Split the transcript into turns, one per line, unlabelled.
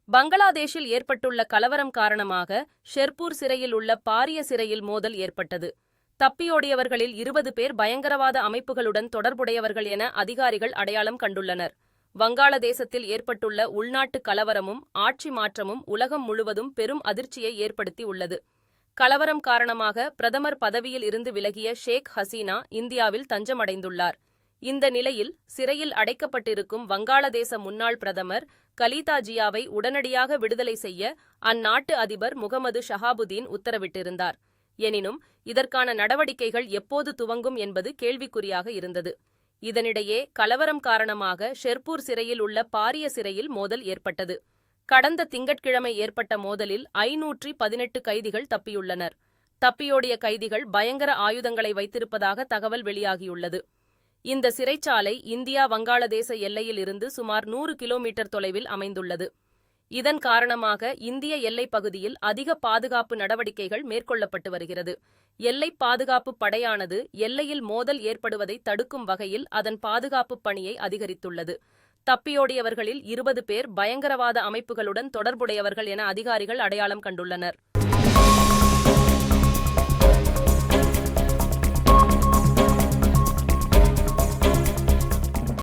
பங்களாதேஷில் ஏற்பட்டுள்ள கலவரம் காரணமாக ஷெர்பூர் சிறையில் உள்ள பாரிய சிறையில் மோதல் ஏற்பட்டது. தப்பியோடியவர்களில் 20 பேர் பயங்கரவாத அமைப்புகளுடன் தொடர்புடையவர்கள் என அதிகாரிகள் அடையாளம் கண்டுள்ளனர். வங்காளதேசத்தில் ஏற்பட்டுள்ள உள்நாட்டு கலவரமும் ஆட்சி மாற்றமும் உலகம் முழுவதும் பெரும் அதிர்ச்சியை ஏற்படுத்தி உள்ளது. கலவரம் காரணமாக பிரதமர் பதவியில் இருந்து விலகிய ஷேக் ஹசீனா இந்தியாவில் தஞ்சமடைந்துள்ளார். இந்த நிலையில் சிறையில் அடைக்கப்பட்டிருக்கும் வங்காளதேச முன்னாள் பிரதமர் கலீதா ஜியாவை உடனடியாக விடுதலை செய்ய அந்நாட்டு அதிபர் முகமது ஷஹாபுதீன் உத்தரவிட்டிருந்தார். எனினும் இதற்கான நடவடிக்கைகள் எப்போது துவங்கும் என்பது கேள்விக்குறியாக இருந்தது. இதனிடையே கலவரம் காரணமாக ஷெர்பூர் சிறையில் உள்ள பாரிய சிறையில் மோதல் ஏற்பட்டது. கடந்த திங்கட்கிழமை ஏற்பட்ட மோதலில் 518 கைதிகள் தப்பியுள்ளனர். தப்பியோடிய கைதிகள் பயங்கர ஆயுதங்களை வைத்திருப்பதாக தகவல் வெளியாகியுள்ளது. இந்த சிறைச்சாலை இந்தியா வங்காளதேச எல்லையில் இருந்து சுமார் 100 கிலோமீட்டர் தொலைவில் அமைந்துள்ளது. இதன் காரணமாக இந்திய எல்லைப் பகுதியில் அதிக பாதுகாப்பு நடவடிக்கைகள் மேற்கொள்ளப்பட்டு வருகிறது. எல்லைப் பாதுகாப்பு படையானது எல்லையில் மோதல் ஏற்படுவதை தடுக்கும் வகையில் அதன் பாதுகாப்பு பணியை அதிகரித்துள்ளது. தப்பியோடியவர்களில் 20 பேர் பயங்கரவாத அமைப்புகளுடன் தொடர்புடையவர்கள் என அதிகாரிகள் அடையாளம் கண்டுள்ளனர்.